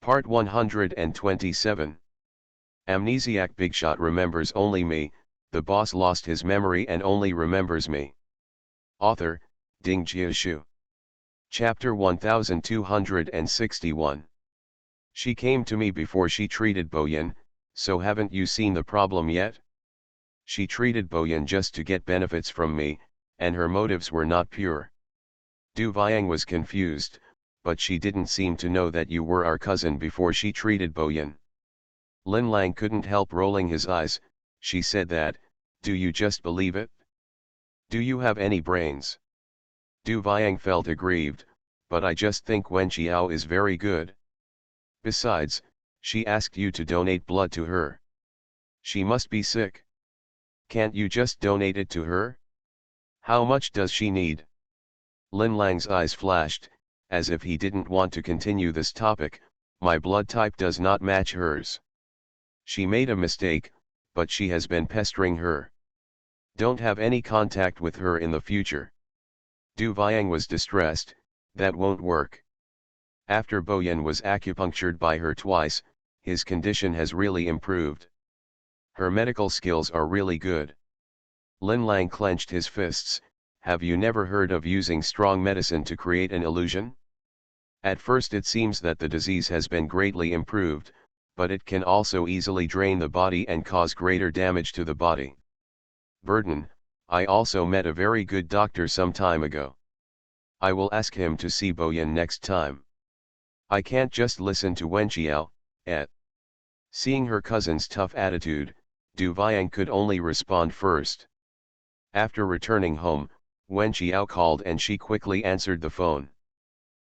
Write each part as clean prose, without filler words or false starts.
Part 127. Amnesiac Bigshot remembers only me, the boss lost his memory and only remembers me. Author, Ding Jiashu. Chapter 1261. She came to me before she treated Boyan, so haven't you seen the problem yet? She treated Boyan just to get benefits from me, and her motives were not pure. Du Viang was confused, but she didn't seem to know that you were our cousin before she treated Boyan. Lin Lang couldn't help rolling his eyes. She said that, do you just believe it? Do you have any brains? Du Viang felt aggrieved, but I just think Wen Qiao is very good. Besides, she asked you to donate blood to her. She must be sick. Can't you just donate it to her? How much does she need? Lin Lang's eyes flashed, as if he didn't want to continue this topic. My blood type does not match hers. She made a mistake, but she has been pestering her. Don't have any contact with her in the future. Du Viang was distressed. That won't work. After Boyan was acupunctured by her twice, his condition has really improved. Her medical skills are really good. Lin Lang clenched his fists. Have you never heard of using strong medicine to create an illusion? At first it seems that the disease has been greatly improved, but it can also easily drain the body and cause greater damage to the body. Burden, I also met a very good doctor some time ago. I will ask him to see Boyan next time. I can't just listen to Wen Qiao, et. Seeing her cousin's tough attitude, Du Viang could only respond first. After returning home, Wen Qiao called and she quickly answered the phone.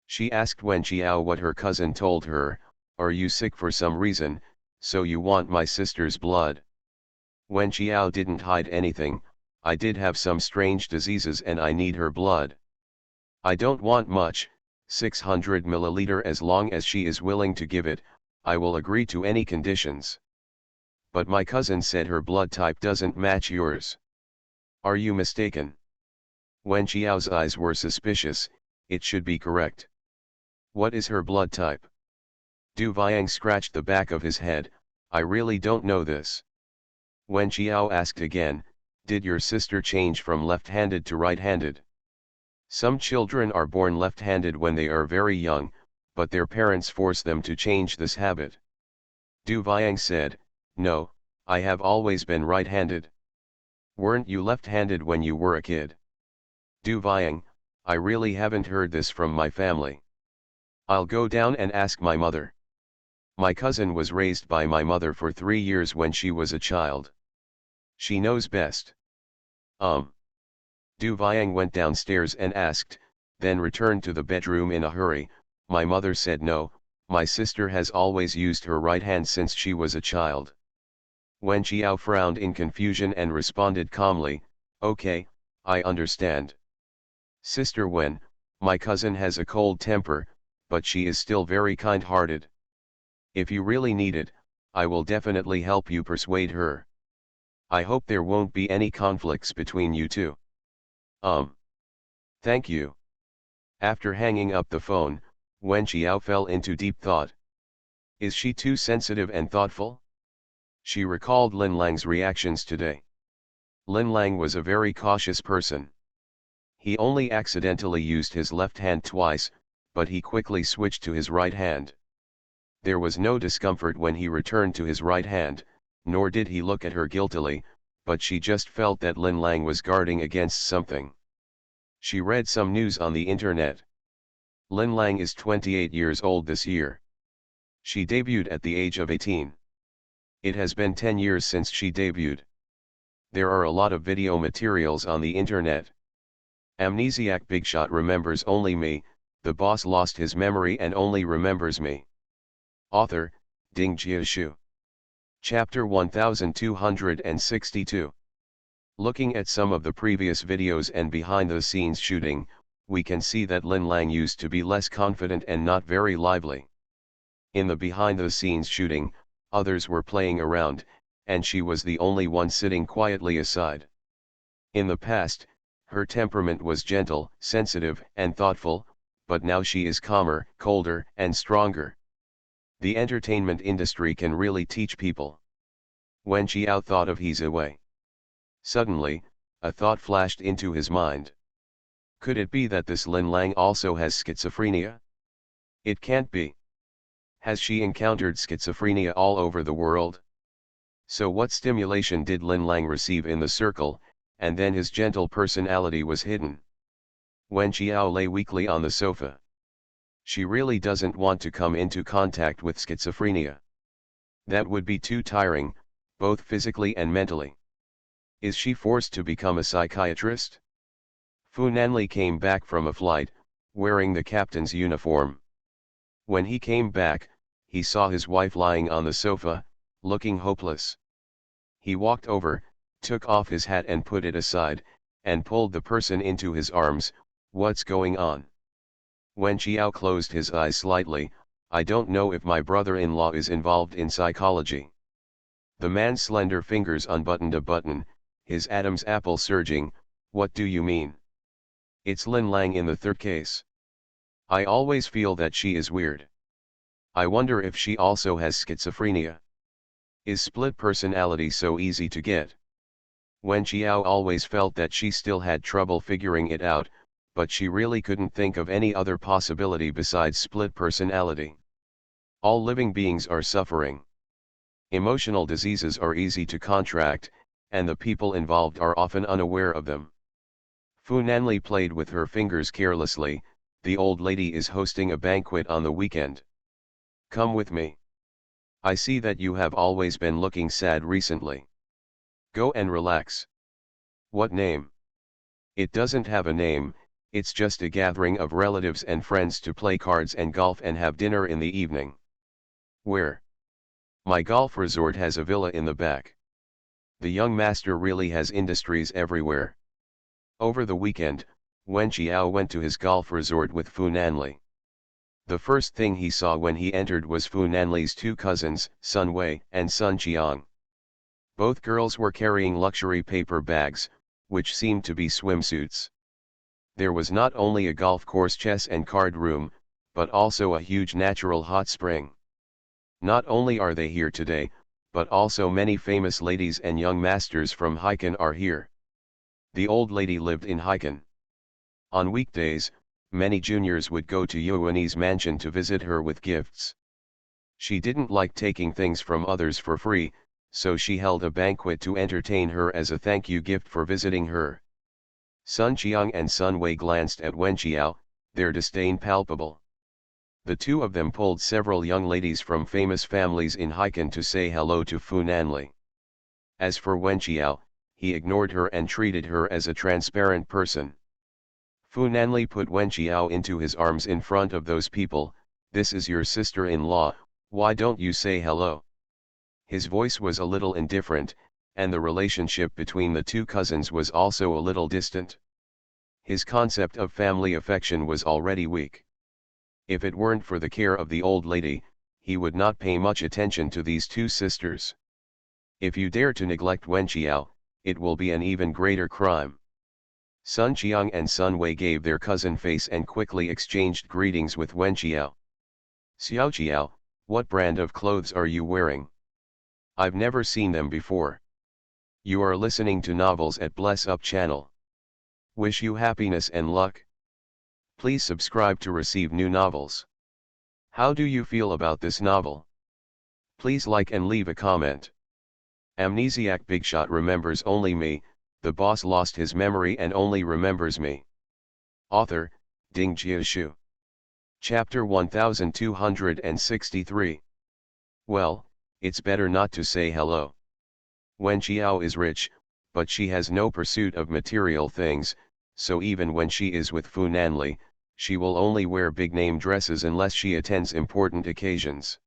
She asked Wen Qiao what her cousin told her. Are you sick for some reason, so you want my sister's blood? Wen Qiao didn't hide anything. I did have some strange diseases and I need her blood. I don't want much, 600 milliliter, as long as she is willing to give it. I will agree to any conditions. But my cousin said her blood type doesn't match yours. Are you mistaken? Wen Qiao's eyes were suspicious. It should be correct. What is her blood type? Du Viang scratched the back of his head. I really don't know this. Wen Qiao asked again, did your sister change from left-handed to right-handed? Some children are born left-handed when they are very young, but their parents force them to change this habit. Du Viang said, no, I have always been right-handed. Weren't you left-handed when you were a kid? Du Viang, I really haven't heard this from my family. I'll go down and ask my mother. My cousin was raised by my mother for 3 years when she was a child. She knows best. Du Viang went downstairs and asked, then returned to the bedroom in a hurry. My mother said no, my sister has always used her right hand since she was a child. Wen Qiao frowned in confusion and responded calmly, okay, I understand. Sister Wen, my cousin has a cold temper, but she is still very kind-hearted. If you really need it, I will definitely help you persuade her. I hope there won't be any conflicts between you two. Thank you. After hanging up the phone, Wen Qiao fell into deep thought. Is she too sensitive and thoughtful? She recalled Lin Lang's reactions today. Lin Lang was a very cautious person. He only accidentally used his left hand twice, but he quickly switched to his right hand. There was no discomfort when he returned to his right hand, nor did he look at her guiltily, but she just felt that Lin Lang was guarding against something. She read some news on the internet. Lin Lang is 28 years old this year. She debuted at the age of 18. It has been 10 years since she debuted. There are a lot of video materials on the internet. Amnesiac Bigshot remembers only me, the boss lost his memory and only remembers me. Author, Ding Jiashu. Chapter 1262. Looking at some of the previous videos and behind-the-scenes shooting, we can see that Lin Lang used to be less confident and not very lively. In the behind-the-scenes shooting, others were playing around, and she was the only one sitting quietly aside. In the past, her temperament was gentle, sensitive, and thoughtful, but now she is calmer, colder, and stronger. The entertainment industry can really teach people. Wen Qiao thought of He's away. Suddenly, a thought flashed into his mind. Could it be that this Lin Lang also has schizophrenia? It can't be. Has she encountered schizophrenia all over the world? So what stimulation did Lin Lang receive in the circle, and then his gentle personality was hidden? Wen Qiao lay weakly on the sofa. She really doesn't want to come into contact with schizophrenia. That would be too tiring, both physically and mentally. Is she forced to become a psychiatrist? Fu Nanli came back from a flight, wearing the captain's uniform. When he came back, he saw his wife lying on the sofa, looking hopeless. He walked over, took off his hat and put it aside, and pulled the person into his arms. What's going on? Wen Qiao closed his eyes slightly. I don't know if my brother-in-law is involved in psychology. The man's slender fingers unbuttoned a button, his Adam's apple surging. What do you mean? It's Lin Lang in the third case. I always feel that she is weird. I wonder if she also has schizophrenia. Is split personality so easy to get? Wen Qiao always felt that she still had trouble figuring it out, but she really couldn't think of any other possibility besides split personality. All living beings are suffering. Emotional diseases are easy to contract, and the people involved are often unaware of them. Fu Nanli played with her fingers carelessly. The old lady is hosting a banquet on the weekend. Come with me. I see that you have always been looking sad recently. Go and relax. What name? It doesn't have a name, it's just a gathering of relatives and friends to play cards and golf and have dinner in the evening. Where? My golf resort has a villa in the back. The young master really has industries everywhere. Over the weekend, Wen Qiao went to his golf resort with Fu Nanli. The first thing he saw when he entered was Fu Nanli's two cousins, Sun Wei and Sun Qiang. Both girls were carrying luxury paper bags, which seemed to be swimsuits. There was not only a golf course, chess and card room, but also a huge natural hot spring. Not only are they here today, but also many famous ladies and young masters from Haikan are here. The old lady lived in Haikan. On weekdays, many juniors would go to Yuani's mansion to visit her with gifts. She didn't like taking things from others for free, so she held a banquet to entertain her as a thank you gift for visiting her. Sun Qiang and Sun Wei glanced at Wen Qiao, their disdain palpable. The two of them pulled several young ladies from famous families in Haikan to say hello to Fu Nanli. As for Wen Qiao, he ignored her and treated her as a transparent person. Fu Nanli put Wen Qiao into his arms in front of those people. This is your sister-in-law, why don't you say hello? His voice was a little indifferent, and the relationship between the two cousins was also a little distant. His concept of family affection was already weak. If it weren't for the care of the old lady, he would not pay much attention to these two sisters. If you dare to neglect Wen Qiao, it will be an even greater crime. Sun Qiang and Sun Wei gave their cousin face and quickly exchanged greetings with Wen Qiao. Xiao Qiao, what brand of clothes are you wearing? I've never seen them before. You are listening to novels at Bless Up channel. Wish you happiness and luck. Please subscribe to receive new novels. How do you feel about this novel? Please like and leave a comment. Amnesiac Bigshot remembers only me. The boss lost his memory and only remembers me. Author, Ding Jiashu. Chapter 1263. Well, it's better not to say hello. Wen Qiao is rich, but she has no pursuit of material things, so even when she is with Fu Nanli, she will only wear big-name dresses unless she attends important occasions.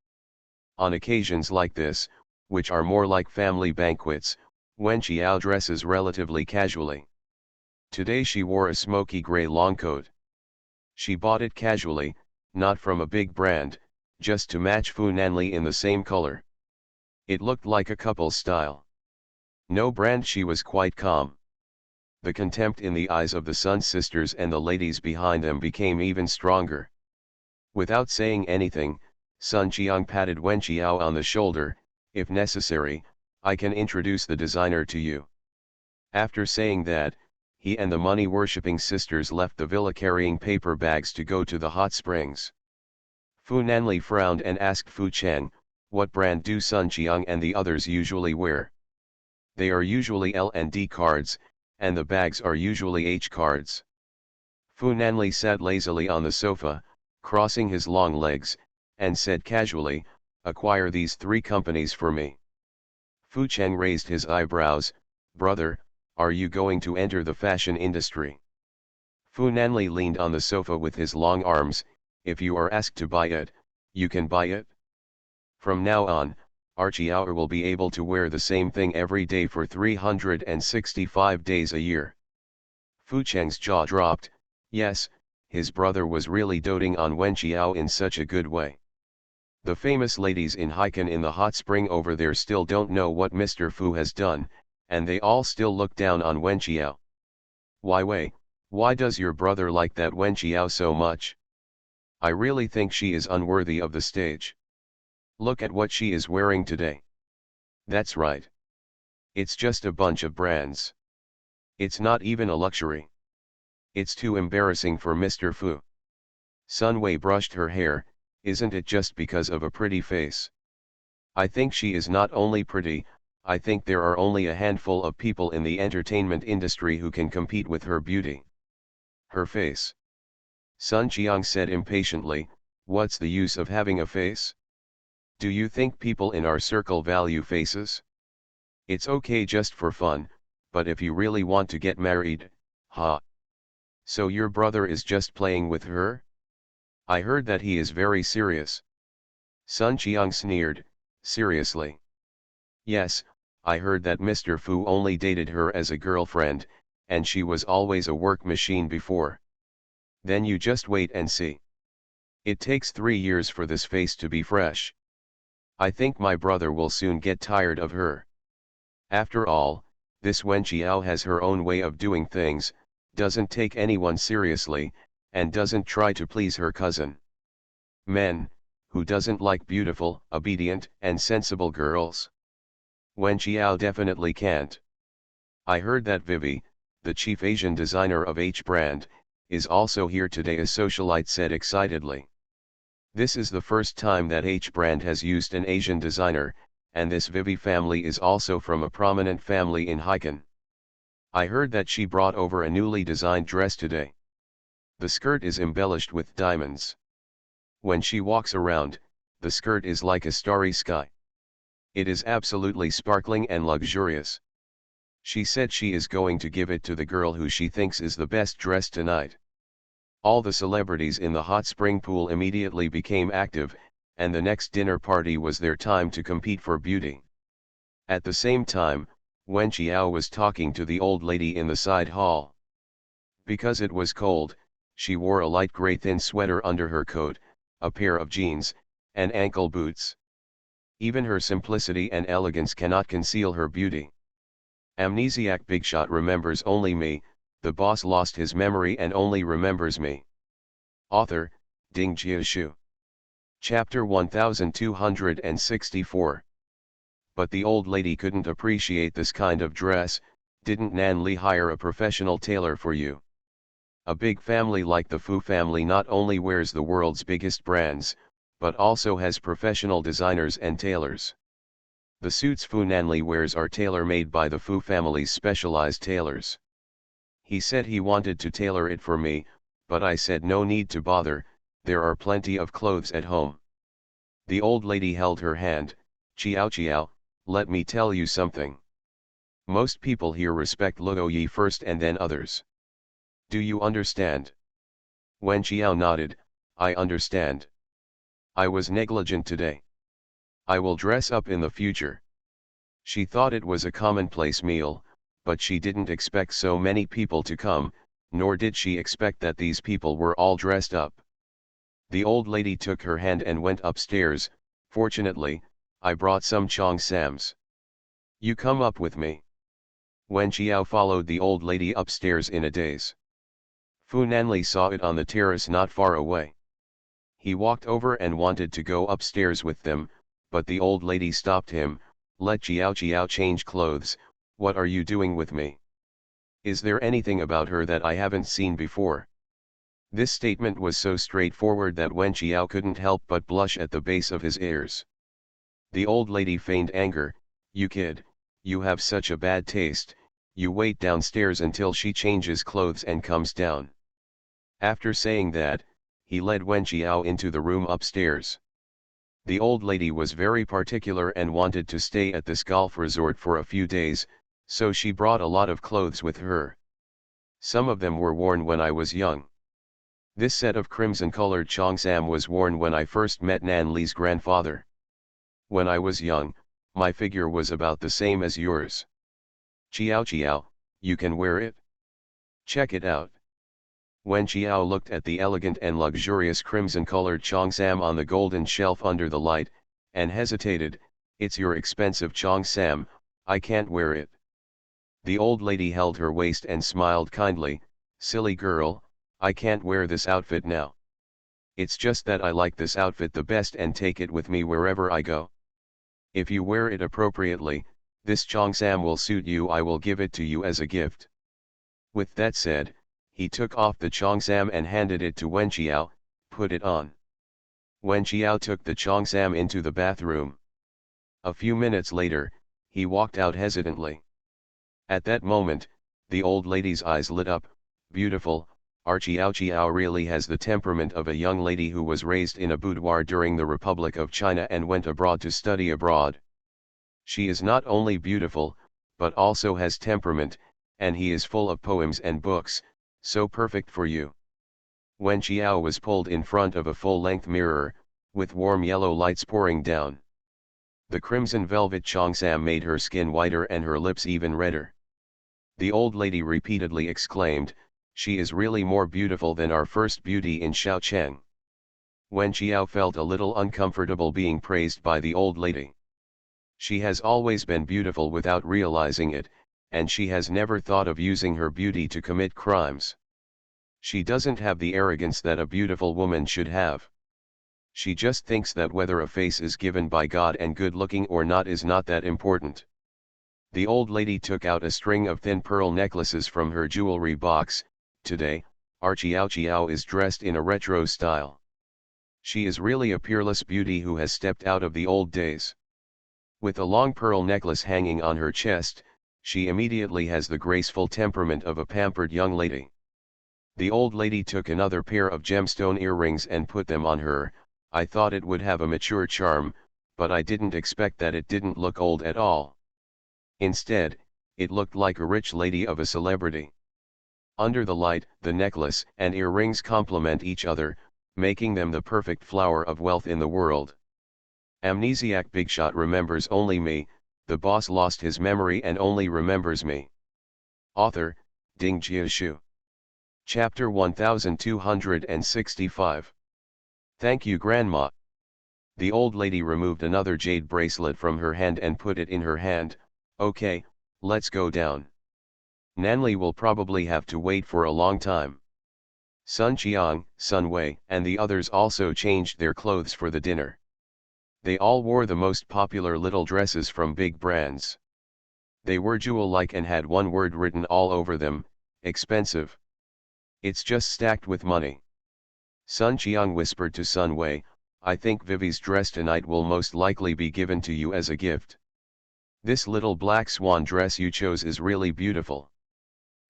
On occasions like this, which are more like family banquets, Wen Qiao dresses relatively casually. Today she wore a smoky gray long coat. She bought it casually, not from a big brand, just to match Fu Nanli in the same color. It looked like a couple's style. No brand. She was quite calm. The contempt in the eyes of the Sun sisters and the ladies behind them became even stronger. Without saying anything, Sun Qiang patted Wen Qiao on the shoulder. If necessary, I can introduce the designer to you. After saying that, he and the money-worshipping sisters left the villa carrying paper bags to go to the hot springs. Fu Nanli frowned and asked Fu Cheng, what brand do Sun Qiang and the others usually wear? They are usually L and D cards, and the bags are usually H cards. Fu Nanli sat lazily on the sofa, crossing his long legs, and said casually, acquire these 3 companies for me. Fu Cheng raised his eyebrows, brother, are you going to enter the fashion industry? Fu Nanli leaned on the sofa with his long arms, if you are asked to buy it, you can buy it. From now on, Archiauer will be able to wear the same thing every day for 365 days a year. Fu Cheng's jaw dropped. Yes, his brother was really doting on Wen Qiao in such a good way. The famous ladies in Haikan in the hot spring over there still don't know what Mr. Fu has done, and they all still look down on Wen Qiao. Why does your brother like that Wen Qiao so much? I really think she is unworthy of the stage. Look at what she is wearing today. That's right. It's just a bunch of brands. It's not even a luxury. It's too embarrassing for Mr. Fu. Sun Wei brushed her hair, isn't it just because of a pretty face? I think she is not only pretty, I think there are only a handful of people in the entertainment industry who can compete with her beauty. Her face. Sun Qiang said impatiently, what's the use of having a face? Do you think people in our circle value faces? It's okay just for fun, but if you really want to get married, ha. So your brother is just playing with her? I heard that he is very serious. Sun Qiang sneered, seriously? Yes, I heard that Mr. Fu only dated her as a girlfriend, and she was always a work machine before. Then you just wait and see. It takes 3 years for this face to be fresh. I think my brother will soon get tired of her. After all, this Wen Qiao has her own way of doing things, doesn't take anyone seriously, and doesn't try to please her cousin. Men, who doesn't like beautiful, obedient, and sensible girls? Wen Qiao definitely can't. I heard that Vivi, the chief Asian designer of H brand, is also here today, a socialite said excitedly. This is the first time that H brand has used an Asian designer, and this Vivi family is also from a prominent family in Haikan. I heard that she brought over a newly designed dress today. The skirt is embellished with diamonds. When she walks around, the skirt is like a starry sky. It is absolutely sparkling and luxurious. She said she is going to give it to the girl who she thinks is the best dressed tonight. All the celebrities in the hot spring pool immediately became active, and the next dinner party was their time to compete for beauty. At the same time, Wen Qiao was talking to the old lady in the side hall. Because it was cold, she wore a light gray thin sweater under her coat, a pair of jeans, and ankle boots. Even her simplicity and elegance cannot conceal her beauty. Amnesiac Bigshot remembers only me, the boss lost his memory and only remembers me. Author, Ding Jiashu. Chapter 1264. But the old lady couldn't appreciate this kind of dress. Didn't Nan Li hire a professional tailor for you? A big family like the Fu family not only wears the world's biggest brands, but also has professional designers and tailors. The suits Fu Nanli wears are tailor-made by the Fu family's specialized tailors. He said he wanted to tailor it for me, but I said no need to bother, there are plenty of clothes at home. The old lady held her hand. Qiao, let me tell you something. Most people here respect Luo Yi first and then others. Do you understand? Wen Qiao nodded, I understand. I was negligent today. I will dress up in the future. She thought it was a commonplace meal, but she didn't expect so many people to come, nor did she expect that these people were all dressed up. The old lady took her hand and went upstairs. Fortunately, I brought some Chong Sams. You come up with me. Wen Qiao followed the old lady upstairs in a daze. Fu Nanli saw it on the terrace not far away. He walked over and wanted to go upstairs with them, but the old lady stopped him. Let Jiao Jiao change clothes. What are you doing with me? Is there anything about her that I haven't seen before? This statement was so straightforward that Wen Jiao couldn't help but blush at the base of his ears. The old lady feigned anger. You kid, you have such a bad taste, you wait downstairs until she changes clothes and comes down. After saying that, he led Wen Jiao into the room upstairs. The old lady was very particular and wanted to stay at this golf resort for a few days, so she brought a lot of clothes with her. Some of them were worn when I was young. This set of crimson-colored cheongsam was worn when I first met Nan Li's grandfather. When I was young, my figure was about the same as yours. Jiao Jiao, you can wear it? Check it out. Wen Jiao looked at the elegant and luxurious crimson-colored cheongsam on the golden shelf under the light, and hesitated. It's your expensive cheongsam, I can't wear it. The old lady held her waist and smiled kindly. Silly girl, I can't wear this outfit now. It's just that I like this outfit the best and take it with me wherever I go. If you wear it appropriately, this cheongsam will suit you. I will give it to you as a gift. With that said, he took off the cheongsam and handed it to Wen Jiao. Put it on. Wen Jiao took the cheongsam into the bathroom. A few minutes later, he walked out hesitantly. At that moment, the old lady's eyes lit up. Beautiful, Jiao Jiao really has the temperament of a young lady who was raised in a boudoir during the Republic of China and went abroad to study abroad. She is not only beautiful, but also has temperament, and he is full of poems and books, so perfect for you. Wen Jiao was pulled in front of a full-length mirror, with warm yellow lights pouring down. The crimson velvet cheongsam made her skin whiter and her lips even redder. The old lady repeatedly exclaimed, she is really more beautiful than our first beauty in Shaocheng. Wen Jiao felt a little uncomfortable being praised by the old lady. She has always been beautiful without realizing it, and she has never thought of using her beauty to commit crimes. She doesn't have the arrogance that a beautiful woman should have. She just thinks that whether a face is given by God and good looking or not is not that important. The old lady took out a string of thin pearl necklaces from her jewelry box. Today, Jiao Jiao is dressed in a retro style. She is really a peerless beauty who has stepped out of the old days. With a long pearl necklace hanging on her chest, she immediately has the graceful temperament of a pampered young lady. The old lady took another pair of gemstone earrings and put them on her. I thought it would have a mature charm, but I didn't expect that it didn't look old at all. Instead, it looked like a rich lady of a celebrity. Under the light, the necklace and earrings complement each other, making them the perfect flower of wealth in the world. Amnesiac Bigshot remembers only me, the boss lost his memory and only remembers me. Author, Ding Jiashu. Chapter 1265. Thank you, Grandma. The old lady removed another jade bracelet from her hand and put it in her hand. Okay, let's go down. Nanli will probably have to wait for a long time. Sun Qiang, Sun Wei, and the others also changed their clothes for the dinner. They all wore the most popular little dresses from big brands. They were jewel-like and had one word written all over them, expensive. It's just stacked with money. Sun Qiang whispered to Sun Wei, I think Vivi's dress tonight will most likely be given to you as a gift. This little black swan dress you chose is really beautiful.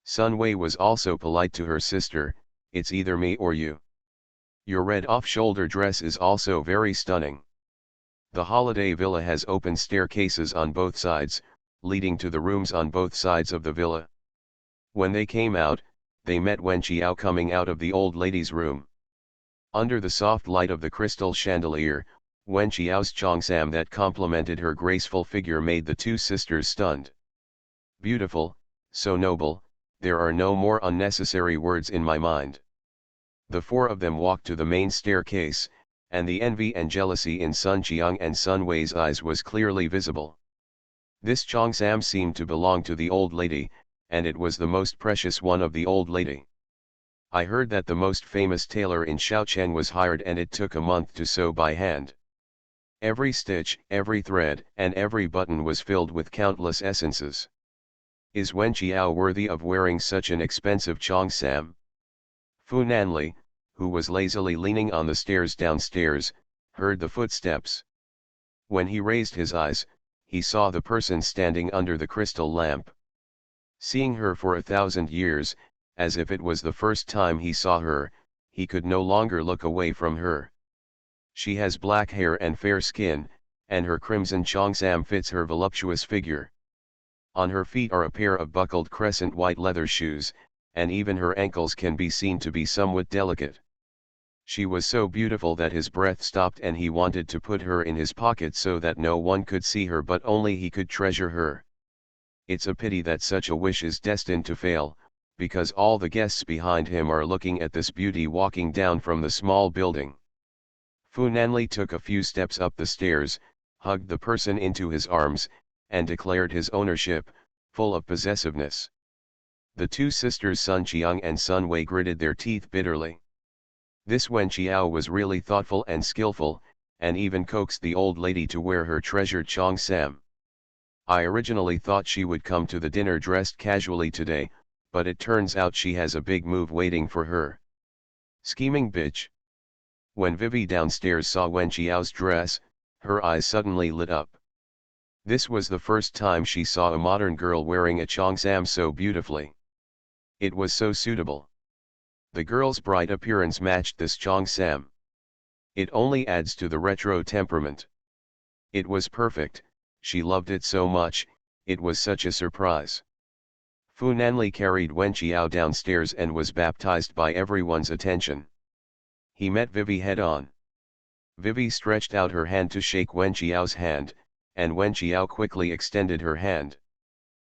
Sun Wei was also polite to her sister, it's either me or you. Your red off-shoulder dress is also very stunning. The holiday villa has open staircases on both sides, leading to the rooms on both sides of the villa. When they came out, they met Wen Jiao coming out of the old lady's room. Under the soft light of the crystal chandelier, Wen Jiao's cheongsam that complemented her graceful figure made the two sisters stunned. Beautiful, so noble, there are no more unnecessary words in my mind. The four of them walked to the main staircase, and the envy and jealousy in Sun Qiang and Sun Wei's eyes was clearly visible. This cheongsam seemed to belong to the old lady, and it was the most precious one of the old lady. I heard that the most famous tailor in Shaochen was hired and it took a month to sew by hand. Every stitch, every thread, and every button was filled with countless essences. Is Wen Qiao worthy of wearing such an expensive cheongsam? Fu Nanli, who was lazily leaning on the stairs downstairs, heard the footsteps. When he raised his eyes, he saw the person standing under the crystal lamp. Seeing her for 1,000 years, as if it was the first time he saw her, he could no longer look away from her. She has black hair and fair skin, and her crimson cheongsam fits her voluptuous figure. On her feet are a pair of buckled crescent white leather shoes, and even her ankles can be seen to be somewhat delicate. She was so beautiful that his breath stopped and he wanted to put her in his pocket so that no one could see her but only he could treasure her. It's a pity that such a wish is destined to fail, because all the guests behind him are looking at this beauty walking down from the small building. Fu Nanli took a few steps up the stairs, hugged the person into his arms, and declared his ownership, full of possessiveness. The two sisters Sun Qiang and Sun Wei gritted their teeth bitterly. This Wen Qiao was really thoughtful and skillful, and even coaxed the old lady to wear her treasured cheongsam. I originally thought she would come to the dinner dressed casually today, but it turns out she has a big move waiting for her. Scheming bitch. When Vivi downstairs saw Wen Qiao's dress, her eyes suddenly lit up. This was the first time she saw a modern girl wearing a cheongsam so beautifully. It was so suitable. The girl's bright appearance matched this cheongsam. It only adds to the retro temperament. It was perfect, she loved it so much, it was such a surprise. Fu Nanli carried Wen Qiao downstairs and was baptized by everyone's attention. He met Vivi head-on. Vivi stretched out her hand to shake Wen Qiao's hand, and Wen Qiao quickly extended her hand.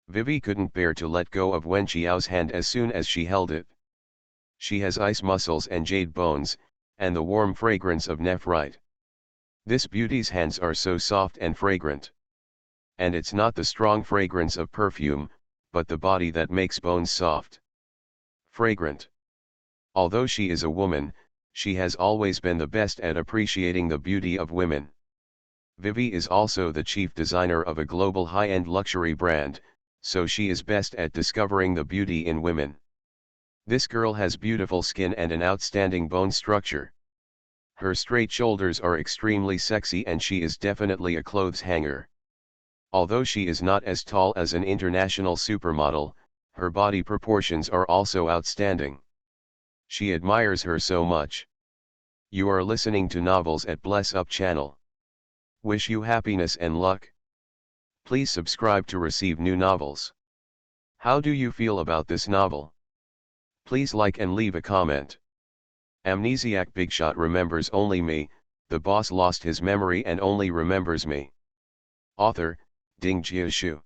Vivi couldn't bear to let go of Wen Qiao's hand as soon as she held it. She has ice muscles and jade bones, and the warm fragrance of nephrite. This beauty's hands are so soft and fragrant. And it's not the strong fragrance of perfume, but the body that makes bones soft. Fragrant. Although she is a woman, she has always been the best at appreciating the beauty of women. Vivi is also the chief designer of a global high-end luxury brand, so she is best at discovering the beauty in women. This girl has beautiful skin and an outstanding bone structure. Her straight shoulders are extremely sexy and she is definitely a clothes hanger. Although she is not as tall as an international supermodel, her body proportions are also outstanding. She admires her so much. You are listening to Novels at Bless Up channel. Wish you happiness and luck. Please subscribe to receive new novels. How do you feel about this novel? Please like and leave a comment. Amnesiac Bigshot remembers only me, the boss lost his memory and only remembers me. Author, Ding Jiashu.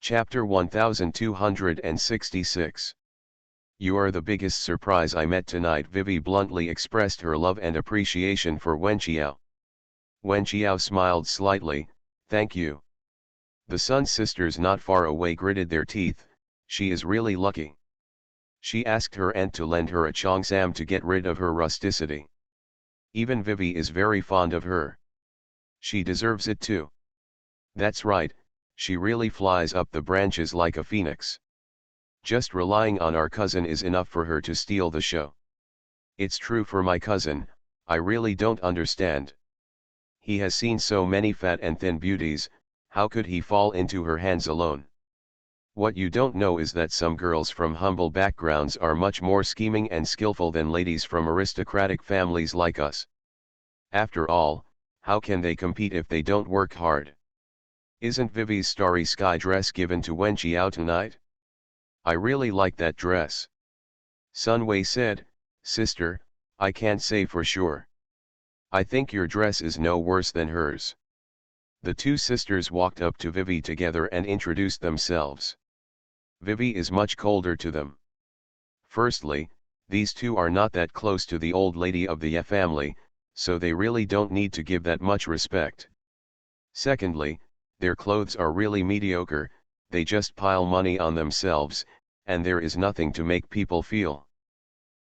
Chapter 1266. You are the biggest surprise I met tonight. Vivi bluntly expressed her love and appreciation for Wen Qiao. Wen Qiao smiled slightly, thank you. The Sun sisters not far away gritted their teeth, she is really lucky. She asked her aunt to lend her a cheongsam to get rid of her rusticity. Even Vivi is very fond of her. She deserves it too. That's right, she really flies up the branches like a phoenix. Just relying on our cousin is enough for her to steal the show. It's true for my cousin, I really don't understand. He has seen so many fat and thin beauties, how could he fall into her hands alone? What you don't know is that some girls from humble backgrounds are much more scheming and skillful than ladies from aristocratic families like us. After all, how can they compete if they don't work hard? Isn't Vivi's starry sky dress given to Wen Qiao tonight? I really like that dress. Sun Wei said, sister, I can't say for sure. I think your dress is no worse than hers. The two sisters walked up to Vivi together and introduced themselves. Vivi is much colder to them. Firstly, these two are not that close to the old lady of the family, so they really don't need to give that much respect. Secondly, their clothes are really mediocre, they just pile money on themselves, and there is nothing to make people feel.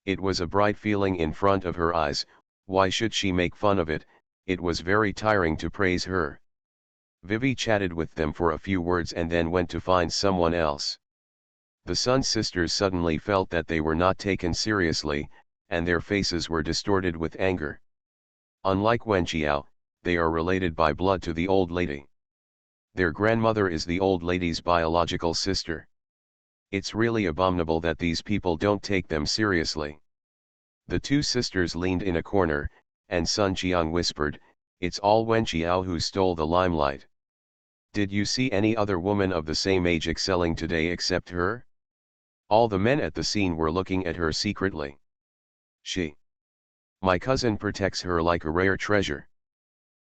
It was a bright feeling in front of her eyes. Why should she make fun of it? It was very tiring to praise her. Vivi chatted with them for a few words and then went to find someone else. The Sun sisters suddenly felt that they were not taken seriously, and their faces were distorted with anger. Unlike Wen Qiao, they are related by blood to the old lady. Their grandmother is the old lady's biological sister. It's really abominable that these people don't take them seriously. The two sisters leaned in a corner, and Sun Qiang whispered, "It's all Wen Qiao who stole the limelight. Did you see any other woman of the same age excelling today except her?" All the men at the scene were looking at her secretly. My cousin protects her like a rare treasure."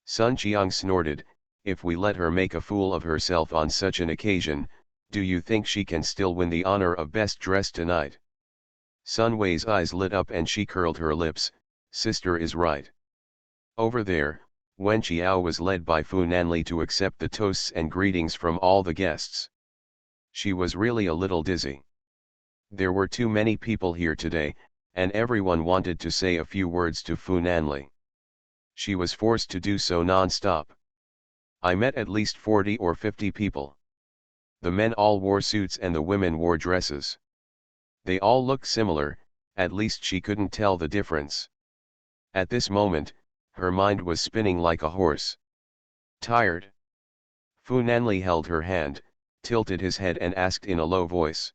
Sun Qiang snorted, "If we let her make a fool of herself on such an occasion, do you think she can still win the honor of best dressed tonight?" Sun Wei's eyes lit up and she curled her lips. "Sister is right." Over there, Wen Qiao was led by Fu Nanli to accept the toasts and greetings from all the guests. She was really a little dizzy. There were too many people here today, and everyone wanted to say a few words to Fu Nanli. She was forced to do so non-stop. I met at least 40 or 50 people. The men all wore suits and the women wore dresses. They all looked similar, at least she couldn't tell the difference. At this moment, her mind was spinning like a horse. "Tired?" Fu Nanli held her hand, tilted his head and asked in a low voice.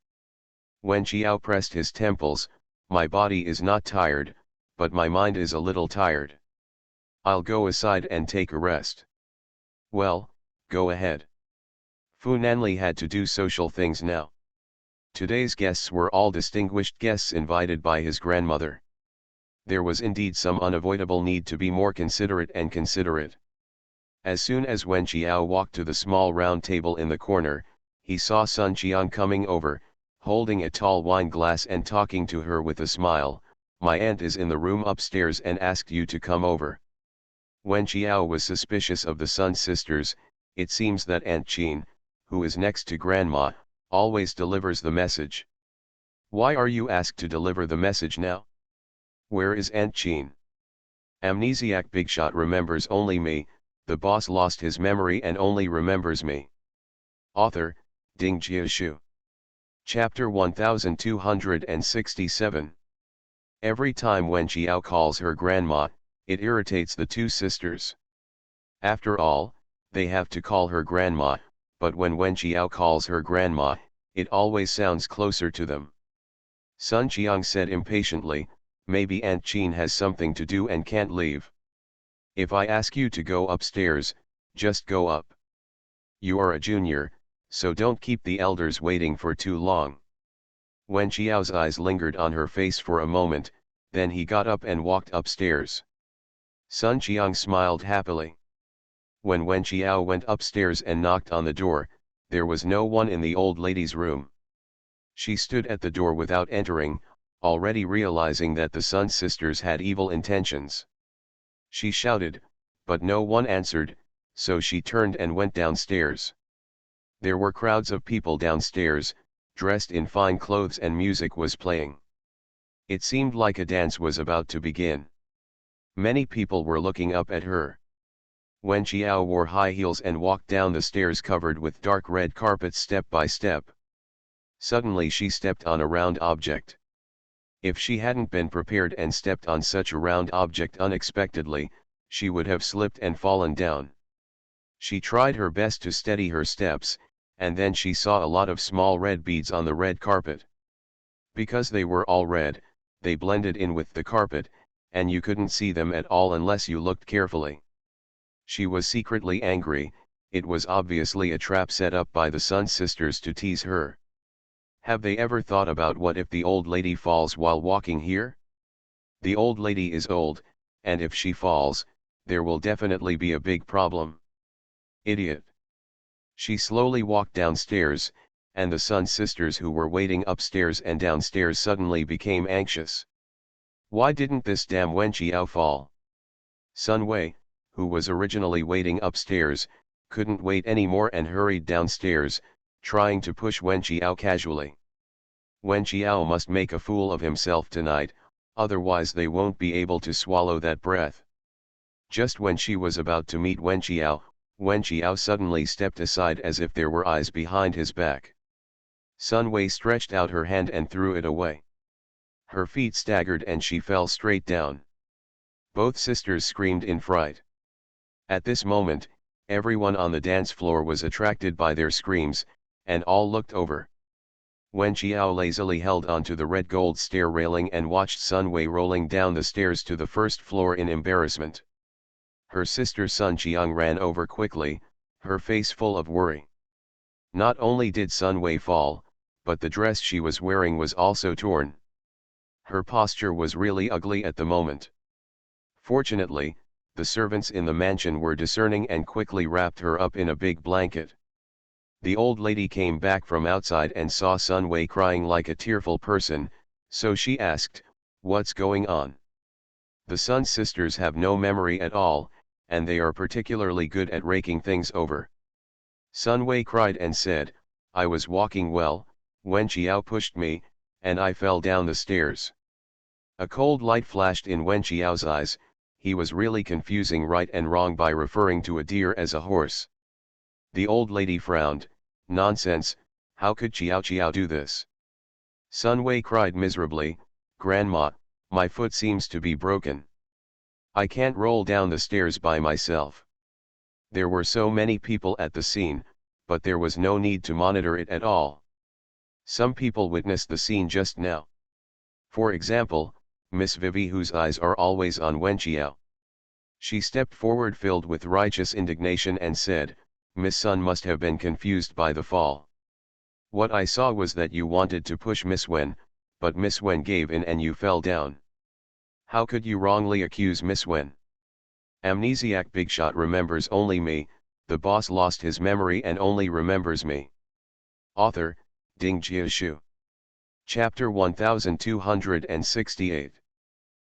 Wen Qiao pressed his temples, "My body is not tired, but my mind is a little tired. I'll go aside and take a rest." "Well, go ahead." Fu Nanli had to do social things now. Today's guests were all distinguished guests invited by his grandmother. There was indeed some unavoidable need to be more considerate and considerate. As soon as Wen Qiao walked to the small round table in the corner, he saw Sun Qiang coming over, holding a tall wine glass and talking to her with a smile. "My aunt is in the room upstairs and asked you to come over." Wen Qiao was suspicious of the Sun sisters. It seems that Aunt Qin, who is next to Grandma, always delivers the message. "Why are you asked to deliver the message now? Where is Aunt Qin?" Amnesiac Bigshot remembers only me. The boss lost his memory and only remembers me. Author, Ding Jiashu. Chapter 1267. Every time Wen Qiao calls her grandma, it irritates the two sisters. After all, they have to call her grandma, but when Wen Qiao calls her grandma, it always sounds closer to them. Sun Qiang said impatiently, "Maybe Aunt Qin has something to do and can't leave. If I ask you to go upstairs, just go up. You are a junior, so don't keep the elders waiting for too long." Wen Qiao's eyes lingered on her face for a moment, then he got up and walked upstairs. Sun Qiang smiled happily. When Wen Qiao went upstairs and knocked on the door, there was no one in the old lady's room. She stood at the door without entering, already realizing that the Sun sisters had evil intentions. She shouted, but no one answered, so she turned and went downstairs. There were crowds of people downstairs, dressed in fine clothes, and music was playing. It seemed like a dance was about to begin. Many people were looking up at her. Wen Qiao wore high heels and walked down the stairs covered with dark red carpet step by step. Suddenly she stepped on a round object. If she hadn't been prepared and stepped on such a round object unexpectedly, she would have slipped and fallen down. She tried her best to steady her steps, and then she saw a lot of small red beads on the red carpet. Because they were all red, they blended in with the carpet, and you couldn't see them at all unless you looked carefully. She was secretly angry. It was obviously a trap set up by the Sun sisters to tease her. Have they ever thought about what if the old lady falls while walking here? The old lady is old, and if she falls, there will definitely be a big problem. Idiot. She slowly walked downstairs, and the Sun sisters who were waiting upstairs and downstairs suddenly became anxious. Why didn't this damn Wen Qiao fall? Sun Wei, who was originally waiting upstairs, couldn't wait anymore and hurried downstairs, trying to push Wen Qiao casually. Wen Qiao must make a fool of himself tonight, otherwise they won't be able to swallow that breath. Just when she was about to meet Wen Qiao suddenly stepped aside as if there were eyes behind his back. Sun Wei stretched out her hand and threw it away. Her feet staggered and she fell straight down. Both sisters screamed in fright. At this moment, everyone on the dance floor was attracted by their screams, and all looked over. Wen Qiao lazily held onto the red gold stair railing and watched Sun Wei rolling down the stairs to the first floor in embarrassment. Her sister Sun Qiang ran over quickly, her face full of worry. Not only did Sun Wei fall, but the dress she was wearing was also torn. Her posture was really ugly at the moment. Fortunately, the servants in the mansion were discerning and quickly wrapped her up in a big blanket. The old lady came back from outside and saw Sun Wei crying like a tearful person, so she asked, "What's going on?" The Sun sisters have no memory at all, and they are particularly good at raking things over. Sun Wei cried and said, "I was walking well, Wen Qiao pushed me, and I fell down the stairs." A cold light flashed in Wen Qiao's eyes. He was really confusing right and wrong by referring to a deer as a horse. The old lady frowned. "Nonsense, how could Qiao do this?" Sun Wei cried miserably, "Grandma, my foot seems to be broken. I can't roll down the stairs by myself." There were so many people at the scene, but there was no need to monitor it at all. Some people witnessed the scene just now. For example, Miss Vivi, whose eyes are always on Wen Qiao. She stepped forward filled with righteous indignation and said, "Miss Sun must have been confused by the fall. What I saw was that you wanted to push Miss Wen, but Miss Wen gave in and you fell down. How could you wrongly accuse Miss Wen? Amnesiac Bigshot remembers only me, the boss lost his memory and only remembers me." Author, Ding Jiashu. Chapter 1268.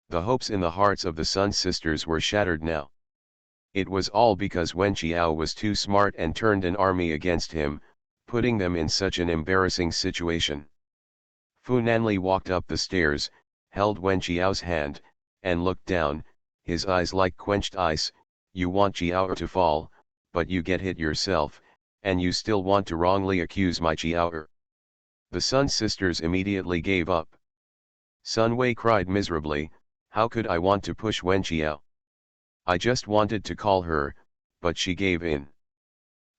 The hopes in the hearts of the Sun sisters were shattered now. It was all because Wen Qiao was too smart and turned an army against him, putting them in such an embarrassing situation. Fu Nanli walked up the stairs, held Wen Qiao's hand, and looked down, his eyes like quenched ice. "You want Qiao to fall, but you get hit yourself, and you still want to wrongly accuse my Qiao." The Sun sisters immediately gave up. Sun Wei cried miserably, "How could I want to push Wen Qiao? I just wanted to call her, but she gave in.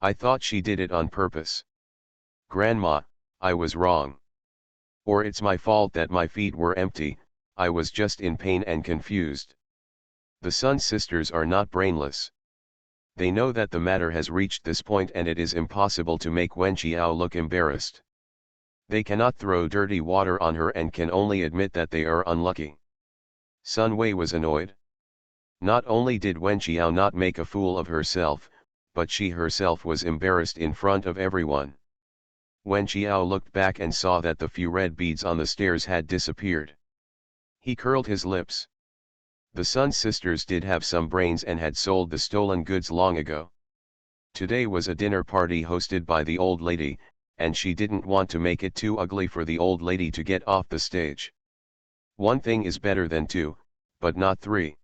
I thought she did it on purpose. Grandma, I was wrong. Or it's my fault that my feet were empty, I was just in pain and confused." The Sun sisters are not brainless. They know that the matter has reached this point and it is impossible to make Wen Qiao look embarrassed. They cannot throw dirty water on her and can only admit that they are unlucky. Sun Wei was annoyed. Not only did Wen Qiao not make a fool of herself, but she herself was embarrassed in front of everyone. Wen Qiao looked back and saw that the few red beads on the stairs had disappeared. He curled his lips. The Sun sisters did have some brains and had sold the stolen goods long ago. Today was a dinner party hosted by the old lady, and she didn't want to make it too ugly for the old lady to get off the stage. One thing is better than two, but not three.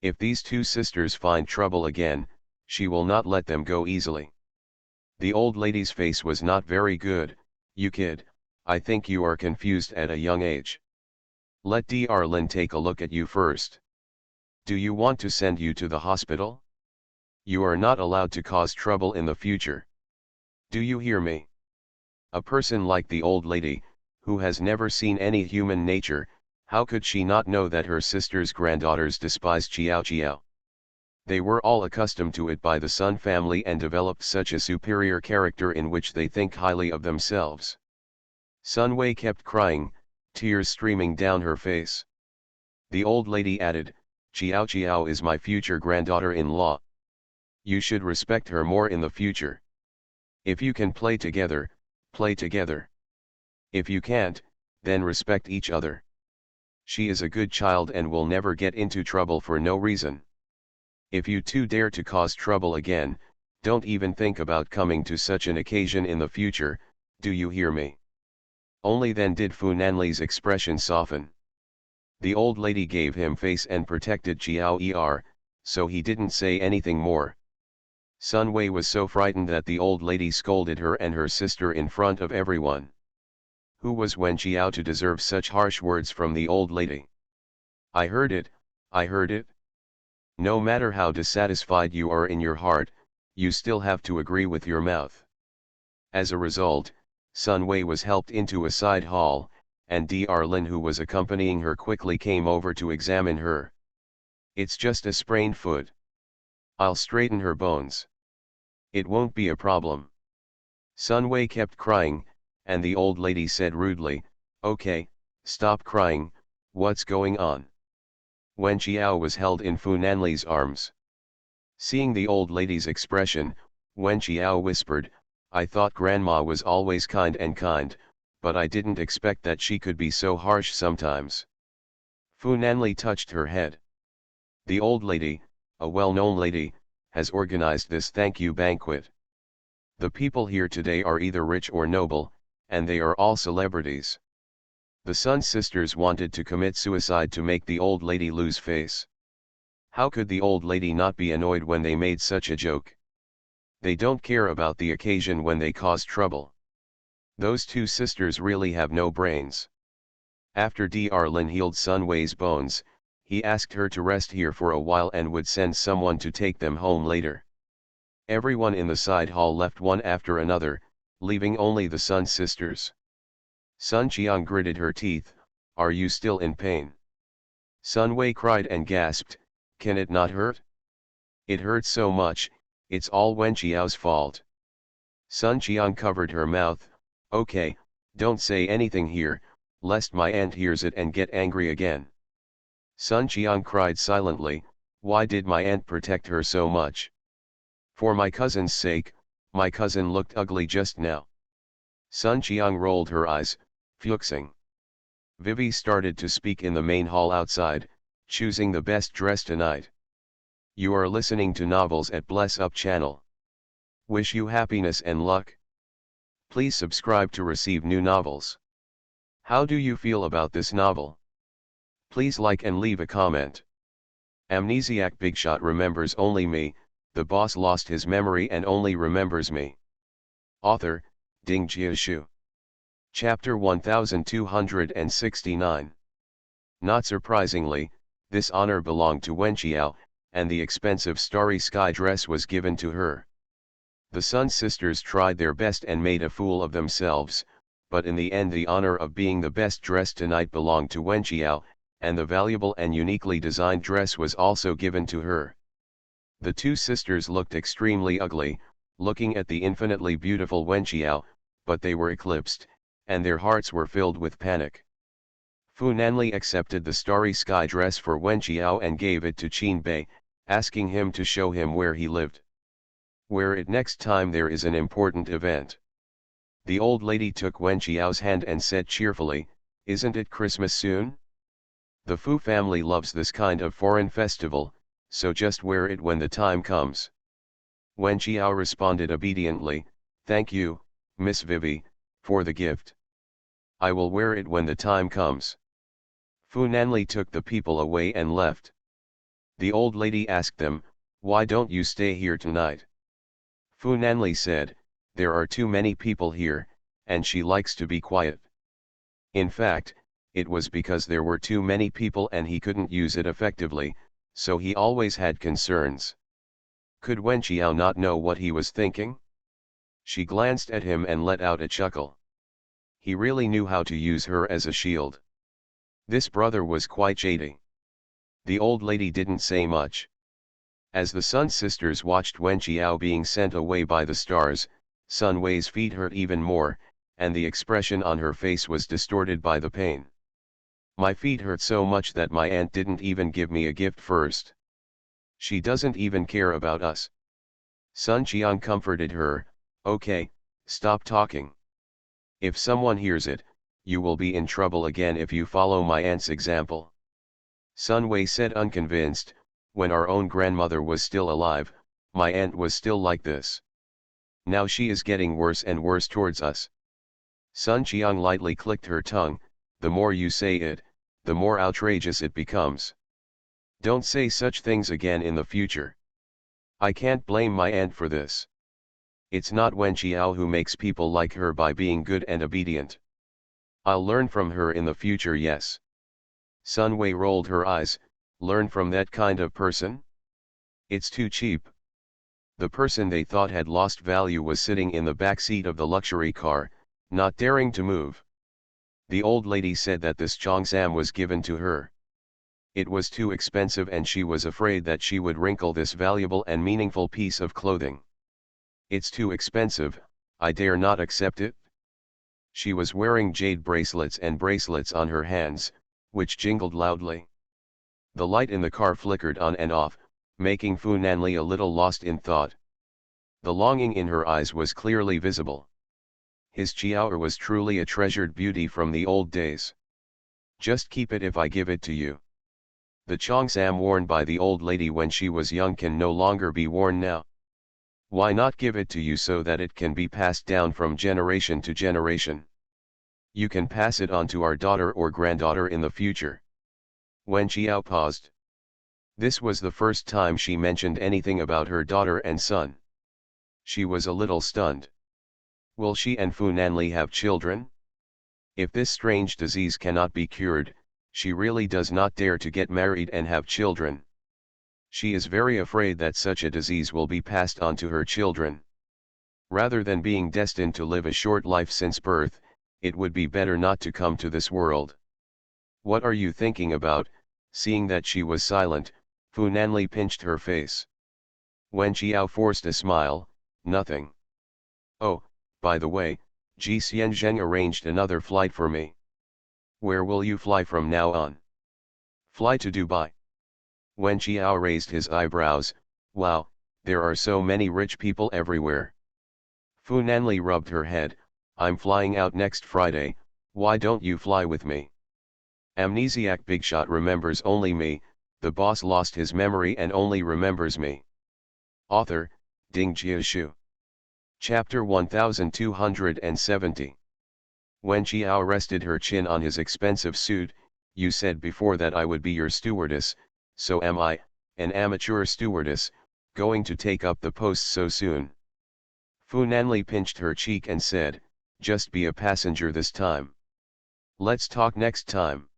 If these two sisters find trouble again, she will not let them go easily. The old lady's face was not very good. "You kid, I think you are confused at a young age. Let Dr. Lin take a look at you first. Do you want to send you to the hospital? You are not allowed to cause trouble in the future. Do you hear me?" A person like the old lady, who has never seen any human nature, how could she not know that her sister's granddaughters despised Qiao? They were all accustomed to it by the Sun family and developed such a superior character in which they think highly of themselves. Sun Wei kept crying, tears streaming down her face. The old lady added, Qiao is my future granddaughter-in-law. You should respect her more in the future. If you can play together, play together. If you can't, then respect each other. She is a good child and will never get into trouble for no reason. If you two dare to cause trouble again, don't even think about coming to such an occasion in the future, do you hear me? Only then did Fu Nanli's expression soften. The old lady gave him face and protected Xiao Er, so he didn't say anything more. Sun Wei was so frightened that the old lady scolded her and her sister in front of everyone. Who was Wen Xiao to deserve such harsh words from the old lady? I heard it, I heard it. No matter how dissatisfied you are in your heart, you still have to agree with your mouth. As a result, Sun Wei was helped into a side hall, and Dr. Lin, who was accompanying her, quickly came over to examine her. It's just a sprained foot. I'll straighten her bones. It won't be a problem. Sun Wei kept crying, and the old lady said rudely, "Okay, stop crying, what's going on?" Wen Xiao was held in Fu Nanli's arms. Seeing the old lady's expression, Wen Xiao whispered, "I thought grandma was always kind, but I didn't expect that she could be so harsh sometimes." Fu Nanli touched her head. "The old lady, a well-known lady, has organized this thank you banquet. The people here today are either rich or noble, and they are all celebrities. The Sun sisters wanted to commit suicide to make the old lady lose face. How could the old lady not be annoyed when they made such a joke? They don't care about the occasion when they cause trouble. Those two sisters really have no brains." After Dr. Lin healed Sun Wei's bones, he asked her to rest here for a while and would send someone to take them home later. Everyone in the side hall left one after another, leaving only the Sun sisters. Sun Qiang gritted her teeth. "Are you still in pain?" Sun Wei cried and gasped, "Can it not hurt? It hurts so much, it's all Wen Xiao's fault." Sun Qiang covered her mouth. "Okay, don't say anything here, lest my aunt hears it and get angry again." Sun Qiang cried silently, "Why did my aunt protect her so much?" "For my cousin's sake, my cousin looked ugly just now." Sun Qiang rolled her eyes, fuchsing. Vivi started to speak in the main hall outside, choosing the best dress tonight. You are listening to Novels at Bless Up channel. Wish you happiness and luck. Please subscribe to receive new novels. How do you feel about this novel? Please like and leave a comment. Amnesiac Bigshot remembers only me, the boss lost his memory and only remembers me. Author, Ding Jiashu. Chapter 1269. Not surprisingly, this honor belonged to Wen Xiao, and the expensive starry sky dress was given to her. The Sun sisters tried their best and made a fool of themselves, but in the end the honor of being the best dressed tonight belonged to Wen Xiao, and the valuable and uniquely designed dress was also given to her. The two sisters looked extremely ugly, looking at the infinitely beautiful Wen Xiao, but they were eclipsed, and their hearts were filled with panic. Fu Nanli accepted the starry sky dress for Wen Xiao and gave it to Qin Bei, asking him to show him where he lived. Wear it next time there is an important event. The old lady took Wen Xiao's hand and said cheerfully, "Isn't it Christmas soon? The Fu family loves this kind of foreign festival, so just wear it when the time comes." Wen Xiao responded obediently, "Thank you, Miss Vivi, for the gift. I will wear it when the time comes." Fu Nanli took the people away and left. The old lady asked them, "Why don't you stay here tonight?" Fu Nanli said, "There are too many people here, and she likes to be quiet." In fact, it was because there were too many people and he couldn't use it effectively, so he always had concerns. Could Wen Xiao not know what he was thinking? She glanced at him and let out a chuckle. He really knew how to use her as a shield. This brother was quite shady. The old lady didn't say much. As the Sun sisters watched Wen Xiao being sent away by the stars, Sun Wei's feet hurt even more, and the expression on her face was distorted by the pain. "My feet hurt so much that my aunt didn't even give me a gift first. She doesn't even care about us." Sun Qiang comforted her, "Okay, stop talking. If someone hears it, you will be in trouble again if you follow my aunt's example." Sun Wei said unconvinced, "When our own grandmother was still alive, my aunt was still like this. Now she is getting worse and worse towards us." Sun Qiang lightly clicked her tongue, "The more you say it, the more outrageous it becomes. Don't say such things again in the future. I can't blame my aunt for this. It's not Wen Qiao who makes people like her by being good and obedient. I'll learn from her in the future, yes. Sun Wei rolled her eyes. Learn from that kind of person? It's too cheap. The person they thought had lost value was sitting in the back seat of the luxury car, not daring to move. The old lady said that this cheongsam was given to her. It was too expensive and she was afraid that she would wrinkle this valuable and meaningful piece of clothing. It's too expensive, I dare not accept it. She was wearing jade bracelets and bracelets on her hands, which jingled loudly. The light in the car flickered on and off, making Fu Nanli a little lost in thought. The longing in her eyes was clearly visible. His Chiao was truly a treasured beauty from the old days. Just keep it if I give it to you. The cheongsam worn by the old lady when she was young can no longer be worn now. Why not give it to you so that it can be passed down from generation to generation? You can pass it on to our daughter or granddaughter in the future. Wen Qiao paused. This was the first time she mentioned anything about her daughter and son. She was a little stunned. Will she and Fu Nanli have children? If this strange disease cannot be cured, she really does not dare to get married and have children. She is very afraid that such a disease will be passed on to her children. Rather than being destined to live a short life since birth, it would be better not to come to this world. What are you thinking about? Seeing that she was silent, Fu Nanli pinched her face. Wen Qiao forced a smile. Nothing. Oh, by the way, Ji Xianzheng arranged another flight for me. Where will you fly from now on? Fly to Dubai. Wen Qiao raised his eyebrows. Wow, there are so many rich people everywhere. Fu Nanli rubbed her head. I'm flying out next Friday, why don't you fly with me? Amnesiac Bigshot remembers only me, the boss lost his memory and only remembers me. Author, Ding Jiashu. Chapter 1270. Wen Qiao rested her chin on his expensive suit. You said before that I would be your stewardess, so am I, an amateur stewardess, going to take up the post so soon? Fu Nanli pinched her cheek and said, just be a passenger this time. Let's talk next time.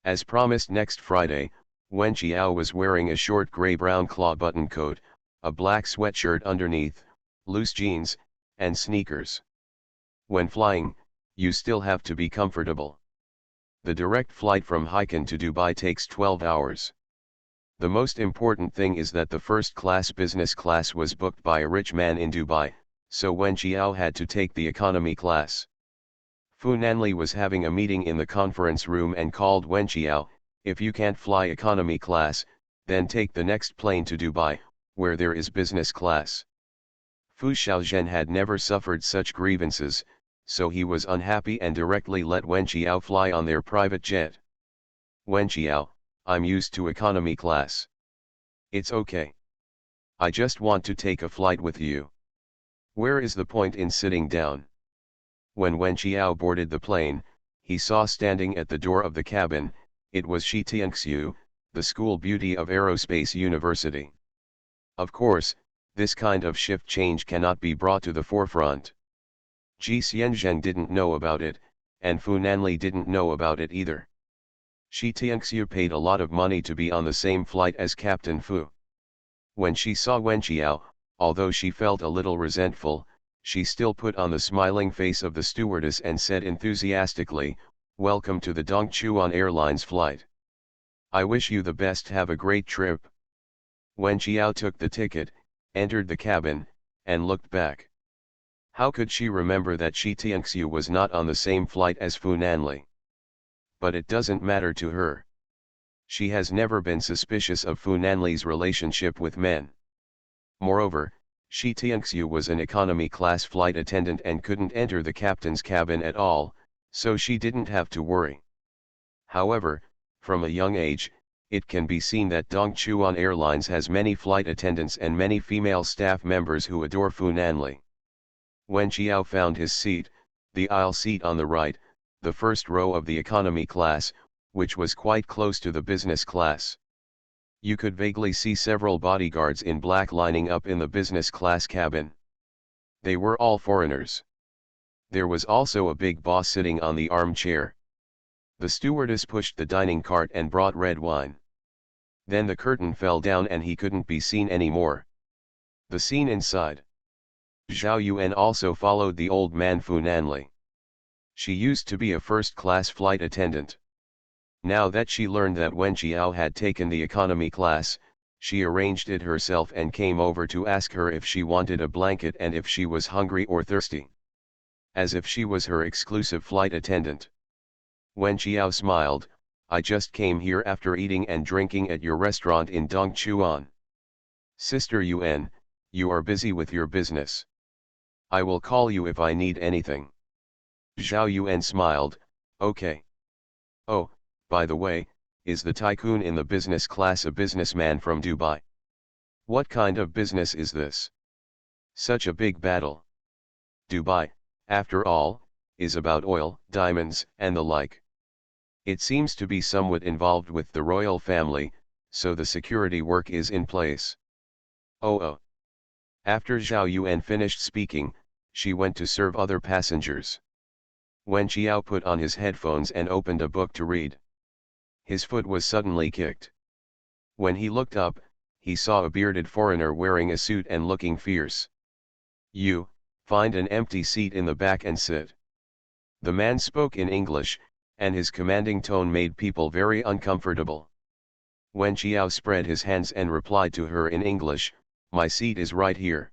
As promised, next Friday, Wen Qiao was wearing a short gray-brown claw button coat, a black sweatshirt underneath, loose jeans, and sneakers. When flying, you still have to be comfortable. The direct flight from Haikan to Dubai takes 12 hours. The most important thing is that the first-class business class was booked by a rich man in Dubai, so Wen Qiao had to take the economy class. Fu Nanli was having a meeting in the conference room and called Wen Qiao. If you can't fly economy class, then take the next plane to Dubai, where there is business class. Fu Xiaozhen had never suffered such grievances, so he was unhappy and directly let Wen Qiao fly on their private jet. Wen Qiao, I'm used to economy class. It's okay. I just want to take a flight with you. Where is the point in sitting down? When Wen Qiao boarded the plane, he saw standing at the door of the cabin, it was Shi Tianxiu, the school beauty of Aerospace University. Of course, this kind of shift change cannot be brought to the forefront. Ji Xianzheng didn't know about it, and Fu Nanli didn't know about it either. Shi Tianxiu paid a lot of money to be on the same flight as Captain Fu. When she saw Wen Qiao, although she felt a little resentful, she still put on the smiling face of the stewardess and said enthusiastically, "Welcome to the Dongchuan Airlines flight. I wish you the best, have a great trip." Wen Qiao took the ticket, entered the cabin, and looked back. How could she remember that Shi Tianxiu was not on the same flight as Fu Nanli? But it doesn't matter to her. She has never been suspicious of Fu Nanli's relationship with men. Moreover, Shi Tianxiu was an economy-class flight attendant and couldn't enter the captain's cabin at all, so she didn't have to worry. However, from a young age, it can be seen that Dongchuan Airlines has many flight attendants and many female staff members who adore Fu Nanli. Wen Qiao found his seat, the aisle seat on the right, the first row of the economy class, which was quite close to the business class. You could vaguely see several bodyguards in black lining up in the business class cabin. They were all foreigners. There was also a big boss sitting on the armchair. The stewardess pushed the dining cart and brought red wine. Then the curtain fell down and he couldn't be seen anymore. The scene inside. Zhao Yuan also followed the old man Fu Nanli. She used to be a first-class flight attendant. Now that she learned that Wen Qiao had taken the economy class, she arranged it herself and came over to ask her if she wanted a blanket and if she was hungry or thirsty. As if she was her exclusive flight attendant. Wen Qiao smiled, "I just came here after eating and drinking at your restaurant in Dongchuan. Sister Yuan, you are busy with your business. I will call you if I need anything." Zhao Yuan smiled, "Okay. Oh, by the way, is the tycoon in the business class a businessman from Dubai? What kind of business is this? Such a big battle. Dubai, after all, is about oil, diamonds, and the like. It seems to be somewhat involved with the royal family, so the security work is in place." Oh. After Zhao Yuan finished speaking, she went to serve other passengers. Wen Qiao put on his headphones and opened a book to read. His foot was suddenly kicked. When he looked up, he saw a bearded foreigner wearing a suit and looking fierce. "You, find an empty seat in the back and sit." The man spoke in English, and his commanding tone made people very uncomfortable. Wen Qiao spread his hands and replied to her in English, "My seat is right here."